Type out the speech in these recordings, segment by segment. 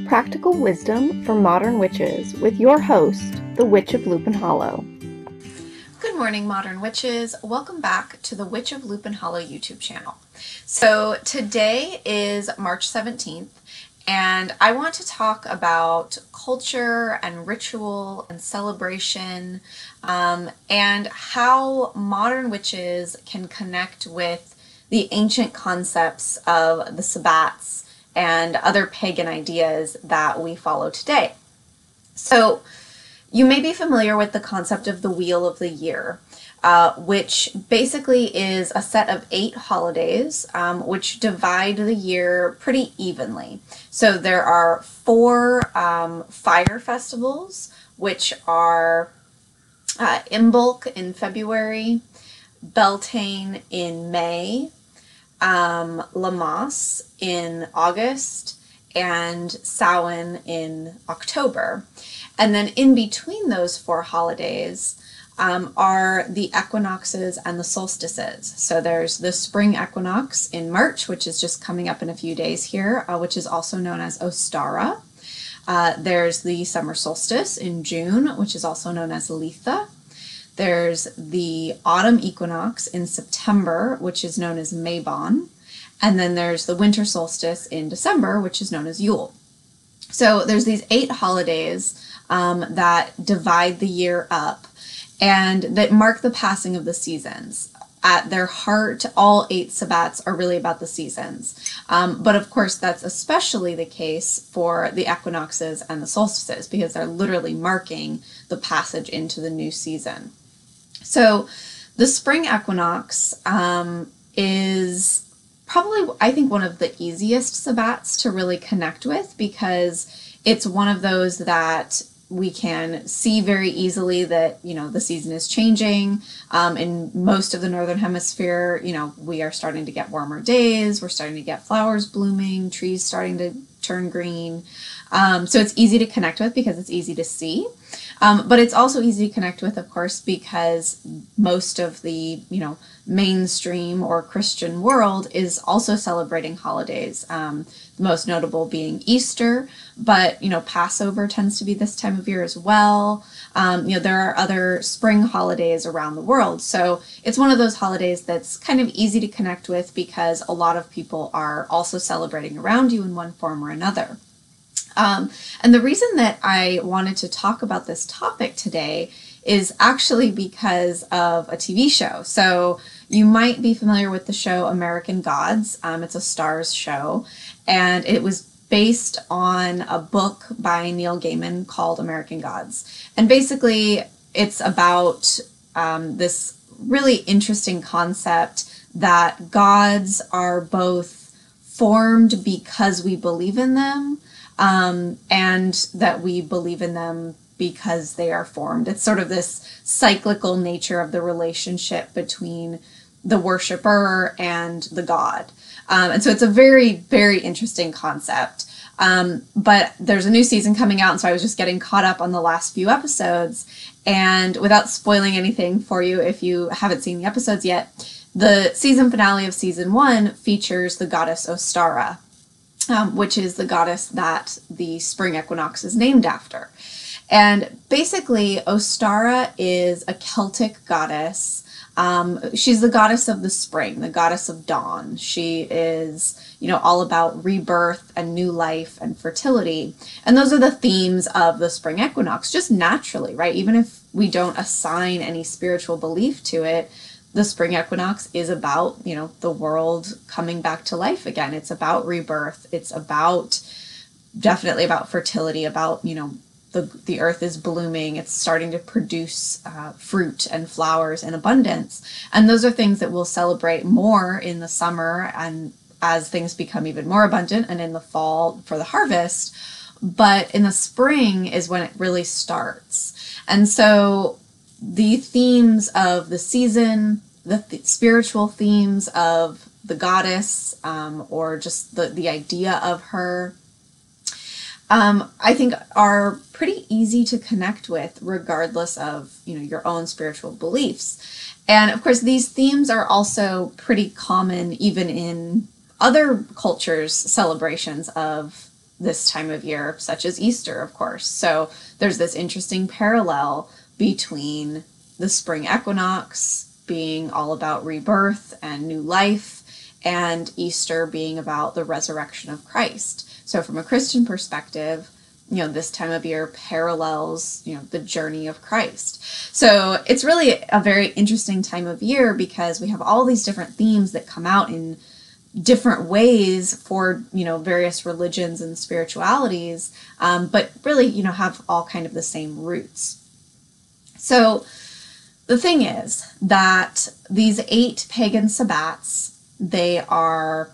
Practical wisdom for modern witches with your host, the Witch of Lupin Hollow. Good morning, modern witches. Welcome back to the Witch of Lupin Hollow YouTube channel. So today is March 17th, and I want to talk about culture and ritual and celebration, and how modern witches can connect with the ancient concepts of the Sabbats and other pagan ideas that we follow today. So you may be familiar with the concept of the Wheel of the Year, which basically is a set of 8 holidays, which divide the year pretty evenly. So there are 4 fire festivals, which are Imbolc in February, Beltane in May, Lammas in August, and Samhain in October. And then in between those 4 holidays are the equinoxes and the solstices. So there's the spring equinox in March, which is just coming up in a few days here, which is also known as Ostara. There's the summer solstice in June, which is also known as Letha. There's the autumn equinox in September, which is known as Mabon. And then there's the winter solstice in December, which is known as Yule. So there's these 8 holidays that divide the year up and that mark the passing of the seasons. At their heart, all 8 sabbats are really about the seasons. But of course, that's especially the case for the equinoxes and the solstices, because they're literally marking the passage into the new season. So the spring equinox is probably, I think, one of the easiest sabbats to really connect with, because it's one of those that we can see very easily that, you know, the season is changing. In most of the Northern Hemisphere, you know, we are starting to get warmer days, we're starting to get flowers blooming, trees starting to turn green. So it's easy to connect with because it's easy to see. But it's also easy to connect with, of course, because most of the, you know, mainstream or Christian world is also celebrating holidays. The most notable being Easter, but, you know, Passover tends to be this time of year as well. You know, there are other spring holidays around the world. So it's one of those holidays that's kind of easy to connect with because a lot of people are also celebrating around you in one form or another. And the reason that I wanted to talk about this topic today is actually because of a TV show. So you might be familiar with the show American Gods. It's a Starz show, and it was based on a book by Neil Gaiman called American Gods. And basically it's about this really interesting concept that gods are both formed because we believe in them, and that we believe in them because they are formed. It's sort of this cyclical nature of the relationship between the worshiper and the god. And so it's a very, very interesting concept. But there's a new season coming out, and so I was just getting caught up on the last few episodes. And without spoiling anything for you, if you haven't seen the episodes yet, the season finale of season 1 features the goddess Ostara, which is the goddess that the spring equinox is named after. And basically, Ostara is a Celtic goddess. She's the goddess of the spring, the goddess of dawn. She is, you know, all about rebirth and new life and fertility. And those are the themes of the spring equinox, just naturally, right? Even if we don't assign any spiritual belief to it, the spring equinox is about, you know, the world coming back to life again. It's about rebirth. It's about, definitely about fertility, about, you know, the earth is blooming. It's starting to produce fruit and flowers in abundance. And those are things that we'll celebrate more in the summer and as things become even more abundant, and in the fall for the harvest. But in the spring is when it really starts. And so the themes of the season, the spiritual themes of the goddess, or just the idea of her, I think are pretty easy to connect with regardless of, you know, your own spiritual beliefs. And of course, these themes are also pretty common even in other cultures' celebrations of this time of year, such as Easter, of course. So there's this interesting parallel between the spring equinox being all about rebirth and new life, and Easter being about the resurrection of Christ. So from a Christian perspective, this time of year parallels, the journey of Christ. So it's really a very interesting time of year because we have all these different themes that come out in different ways for, various religions and spiritualities, but really, have all kind of the same roots. So the thing is that these 8 pagan sabbats, they are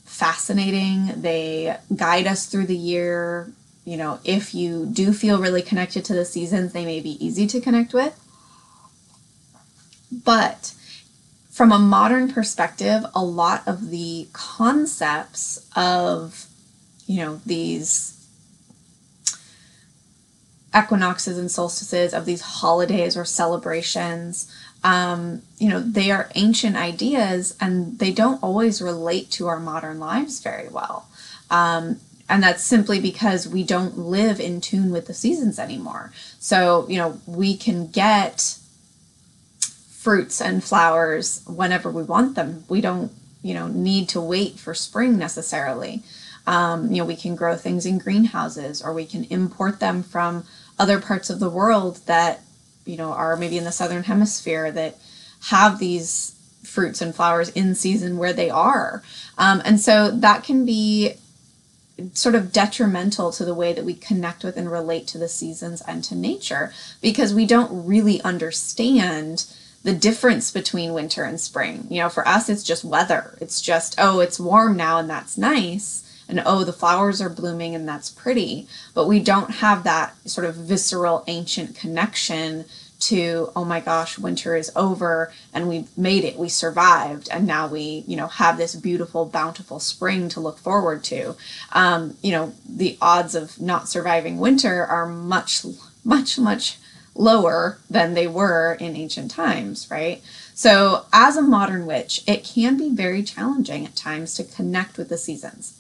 fascinating. They guide us through the year. If you do feel really connected to the seasons, they may be easy to connect with. But from a modern perspective, a lot of the concepts of, these equinoxes and solstices, of these holidays or celebrations, they are ancient ideas and they don't always relate to our modern lives very well. And that's simply because we don't live in tune with the seasons anymore. So, we can get fruits and flowers whenever we want them. We don't, need to wait for spring necessarily. We can grow things in greenhouses, or we can import them from other parts of the world that, are maybe in the southern hemisphere that have these fruits and flowers in season where they are. And so that can be sort of detrimental to the way that we connect with and relate to the seasons and to nature, because we don't really understand the difference between winter and spring. For us, it's just weather. It's just, oh, it's warm now and that's nice. And oh, the flowers are blooming and that's pretty. But we don't have that sort of visceral ancient connection to, oh my gosh, winter is over and we've made it, we survived, and now we, have this beautiful, bountiful spring to look forward to. The odds of not surviving winter are much, much, much lower than they were in ancient times, right? So as a modern witch, it can be very challenging at times to connect with the seasons.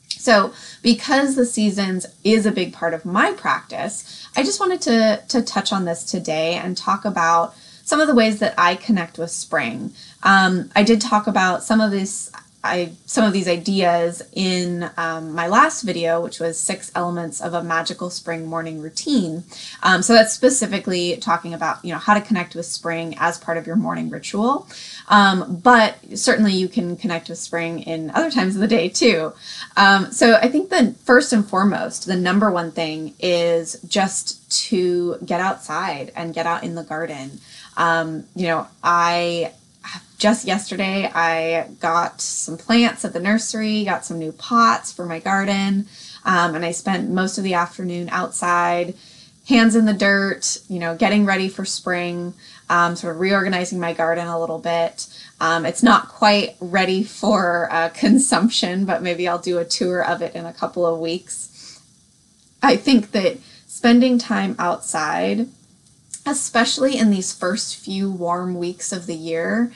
So because the seasons is a big part of my practice, I just wanted to touch on this today and talk about some of the ways that I connect with spring. I did talk about some of these ideas in my last video, which was 6 elements of a magical spring morning routine. So that's specifically talking about, how to connect with spring as part of your morning ritual. But certainly you can connect with spring in other times of the day too. So I think the first and foremost, the number one thing is just to get outside and get out in the garden. Just yesterday, I got some plants at the nursery, got some new pots for my garden, and I spent most of the afternoon outside, hands in the dirt, getting ready for spring, sort of reorganizing my garden a little bit. It's not quite ready for consumption, but maybe I'll do a tour of it in a couple of weeks. I think that spending time outside, especially in these first few warm weeks of the year,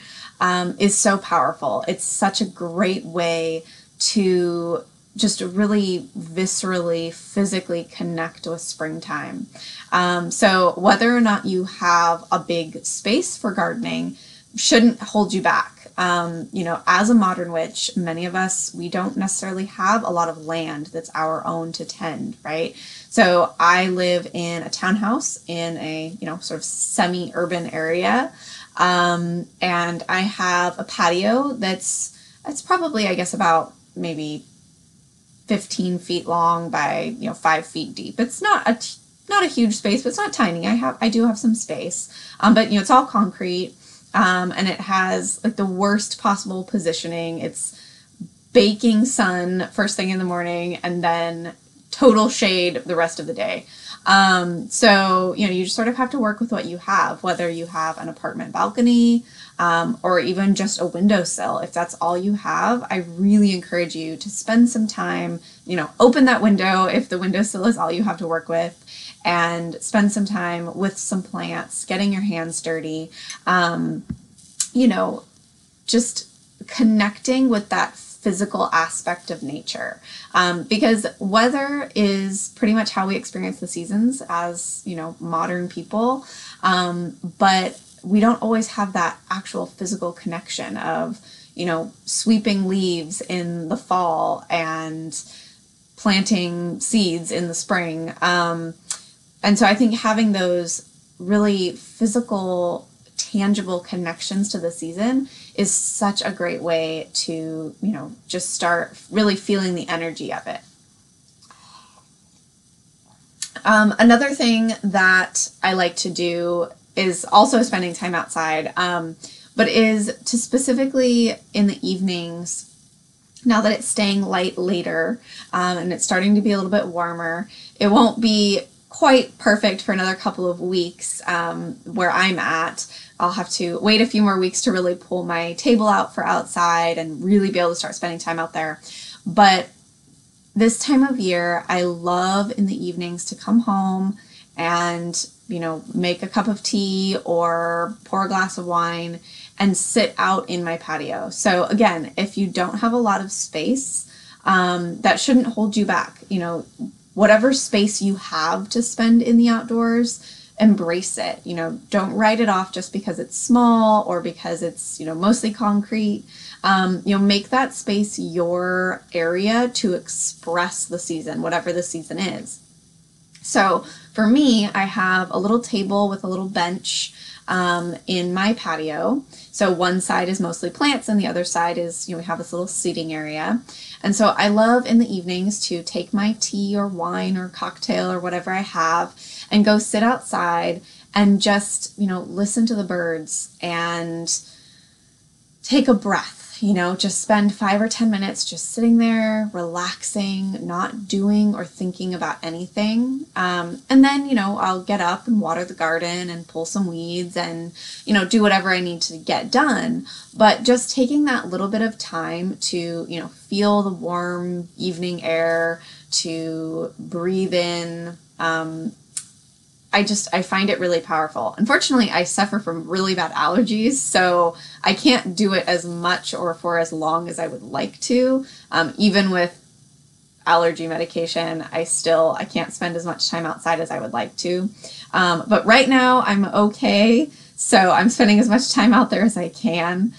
is so powerful. It's such a great way to just really viscerally, physically connect with springtime. So whether or not you have a big space for gardening shouldn't hold you back. As a modern witch, many of us, we don't necessarily have a lot of land that's our own to tend, right? So I live in a townhouse in a, sort of semi-urban area. And I have a patio it's probably, I guess, about maybe 15 feet long by, 5 feet deep. It's not a huge space, but it's not tiny. I do have some space. But it's all concrete. And it has like the worst possible positioning. It's baking sun first thing in the morning and then total shade the rest of the day. So, you just sort of have to work with what you have, whether you have an apartment balcony, or even just a windowsill. If that's all you have, I really encourage you to spend some time, open that window if the windowsill is all you have to work with, and spend some time with some plants, getting your hands dirty, just connecting with that physical aspect of nature, because weather is pretty much how we experience the seasons as, modern people. But we don't always have that actual physical connection of, sweeping leaves in the fall and planting seeds in the spring. And so I think having those really physical, tangible connections to the season is such a great way to, just start really feeling the energy of it. Another thing that I like to do is also spending time outside, but is to specifically in the evenings, now that it's staying light later, and it's starting to be a little bit warmer. It won't be quite perfect for another couple of weeks where I'm at. I'll have to wait a few more weeks to really pull my table out for outside and really be able to start spending time out there. But this time of year, I love in the evenings to come home and, make a cup of tea or pour a glass of wine and sit out in my patio. So again, if you don't have a lot of space, that shouldn't hold you back. Whatever space you have to spend in the outdoors, embrace it. Don't write it off just because it's small or because it's, mostly concrete. Make that space your area to express the season, whatever the season is. So for me, I have a little table with a little bench in my patio. So one side is mostly plants and the other side is, we have this little seating area. And so I love in the evenings to take my tea or wine or cocktail or whatever I have and go sit outside and just, listen to the birds and take a breath. Just spend 5 or 10 minutes just sitting there, relaxing, not doing or thinking about anything. And then, I'll get up and water the garden and pull some weeds and, do whatever I need to get done. But just taking that little bit of time to, feel the warm evening air, to breathe in, I find it really powerful. Unfortunately, I suffer from really bad allergies, so I can't do it as much or for as long as I would like to. Even with allergy medication, I can't spend as much time outside as I would like to. But right now I'm okay. So I'm spending as much time out there as I can.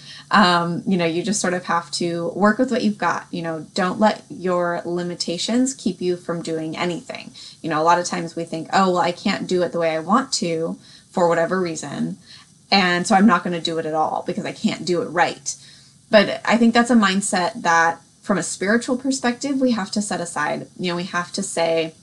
You just sort of have to work with what you've got. Don't let your limitations keep you from doing anything. A lot of times we think, oh, well, I can't do it the way I want to for whatever reason. And so I'm not going to do it at all because I can't do it right. But I think that's a mindset that from a spiritual perspective, we have to set aside. We have to say,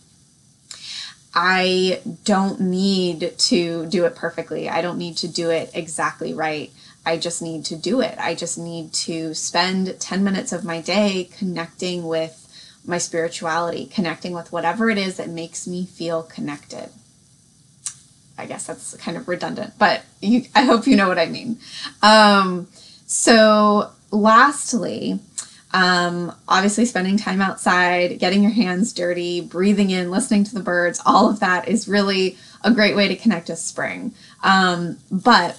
I don't need to do it perfectly. I don't need to do it exactly right. I just need to do it. I just need to spend 10 minutes of my day connecting with my spirituality, connecting with whatever it is that makes me feel connected. I guess that's kind of redundant, but I hope you know what I mean. So lastly, obviously spending time outside, getting your hands dirty, breathing in, listening to the birds, all of that is really a great way to connect with spring. But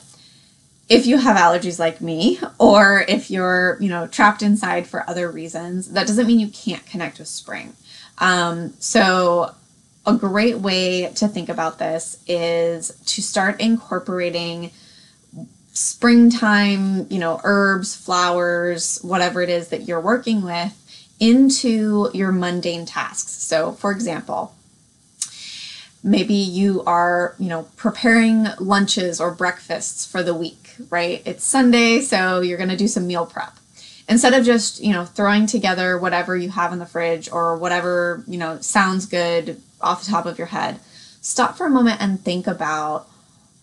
if you have allergies like me, or if you're, trapped inside for other reasons, that doesn't mean you can't connect with spring. So a great way to think about this is to start incorporating springtime, herbs, flowers, whatever it is that you're working with into your mundane tasks. So for example, maybe you are, preparing lunches or breakfasts for the week, right? It's Sunday, so you're going to do some meal prep. Instead of just, throwing together whatever you have in the fridge or whatever, sounds good off the top of your head, stop for a moment and think about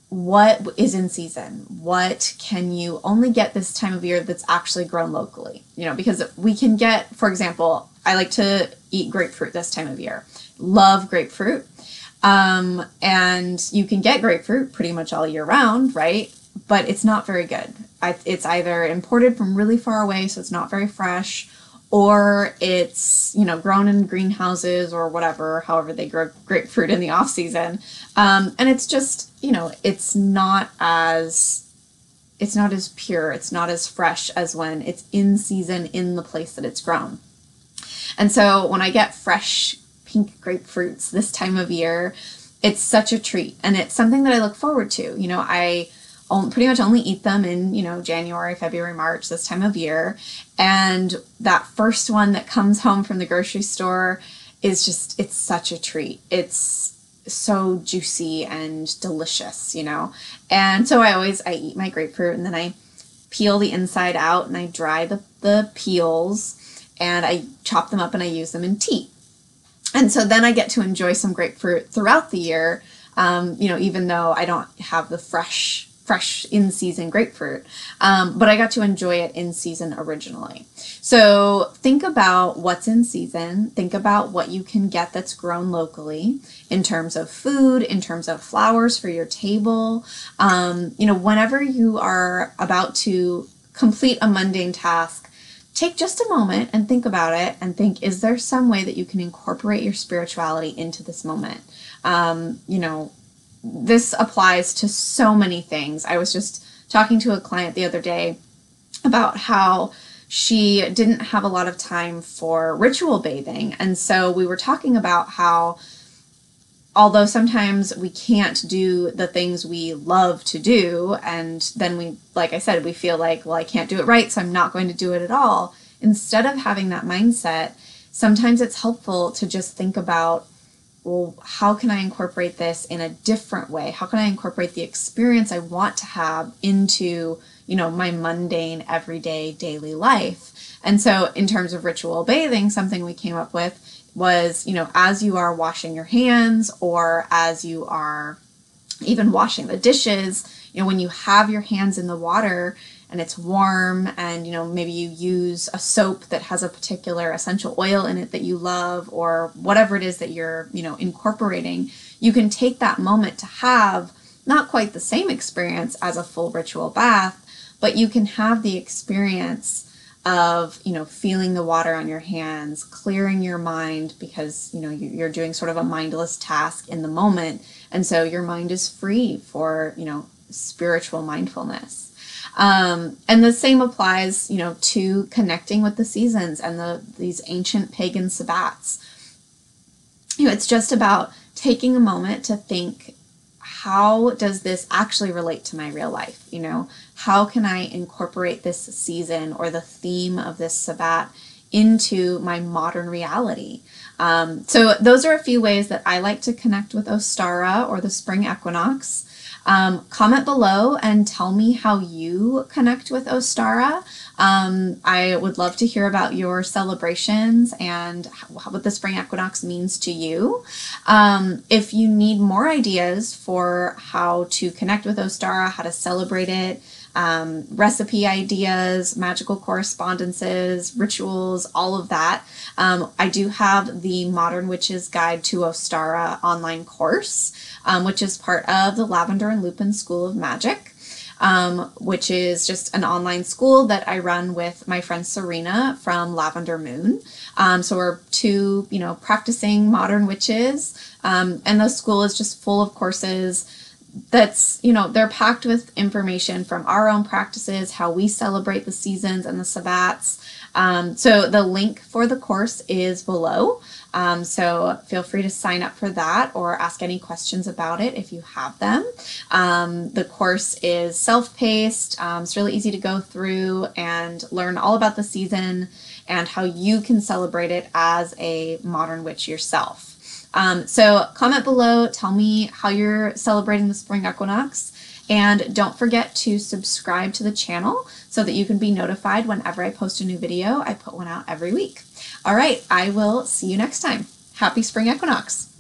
what is in season. What can you only get this time of year that's actually grown locally? Because we can get, for example, I like to eat grapefruit this time of year. Love grapefruit. And you can get grapefruit pretty much all year round, right? But it's not very good. It's either imported from really far away, so it's not very fresh, or it's, grown in greenhouses or whatever, however they grow grapefruit in the off season. And it's just, it's not as it's not as pure, it's not as fresh as when it's in season in the place that it's grown. And so when I get fresh pink grapefruits this time of year, it's such a treat, and it's something that I look forward to. I pretty much only eat them in, January, February, March, this time of year. And that first one that comes home from the grocery store is just, it's such a treat. It's so juicy and delicious, And so I eat my grapefruit, and then I peel the inside out, and I dry the peels, and I chop them up and I use them in tea. And so then I get to enjoy some grapefruit throughout the year, even though I don't have the fresh in-season grapefruit, but I got to enjoy it in season originally. So think about what's in season. Think about what you can get that's grown locally in terms of food, in terms of flowers for your table. Whenever you are about to complete a mundane task, take just a moment and think about it and think, is there some way that you can incorporate your spirituality into this moment? This applies to so many things. I was just talking to a client the other day about how she didn't have a lot of time for ritual bathing. And so we were talking about how, although sometimes we can't do the things we love to do, and then we, like I said, we feel like, well, I can't do it right, so I'm not going to do it at all. Instead of having that mindset, sometimes it's helpful to just think about, well, how can I incorporate this in a different way? How can I incorporate the experience I want to have into, my mundane, everyday, daily life? And so in terms of ritual bathing, something we came up with was, as you are washing your hands, or as you are even washing the dishes, when you have your hands in the water and it's warm, and maybe you use a soap that has a particular essential oil in it that you love, or whatever it is that you're incorporating, you can take that moment to have not quite the same experience as a full ritual bath, but you can have the experience of feeling the water on your hands, clearing your mind, because you're doing sort of a mindless task in the moment, and so your mind is free for spiritual mindfulness. And the same applies, to connecting with the seasons and these ancient pagan sabbats. It's just about taking a moment to think, how does this actually relate to my real life? How can I incorporate this season or the theme of this sabbat into my modern reality? So those are a few ways that I like to connect with Ostara, or the spring equinox. Comment below and tell me how you connect with Ostara. I would love to hear about your celebrations and what the spring equinox means to you. If you need more ideas for how to connect with Ostara, how to celebrate it, recipe ideas, magical correspondences, rituals, all of that, I do have the Modern Witches Guide to Ostara online course, which is part of the Lavender and Lupin School of Magic, which is just an online school that I run with my friend Serena from Lavender Moon. So we're two, practicing modern witches, and the school is just full of courses that's, they're packed with information from our own practices, how we celebrate the seasons and the sabbats. So the link for the course is below. So feel free to sign up for that or ask any questions about it if you have them. The course is self-paced. It's really easy to go through and learn all about the season and how you can celebrate it as a modern witch yourself. So comment below, tell me how you're celebrating the spring equinox, and don't forget to subscribe to the channel so that you can be notified whenever I post a new video. I put one out every week. All right, I will see you next time. Happy spring equinox.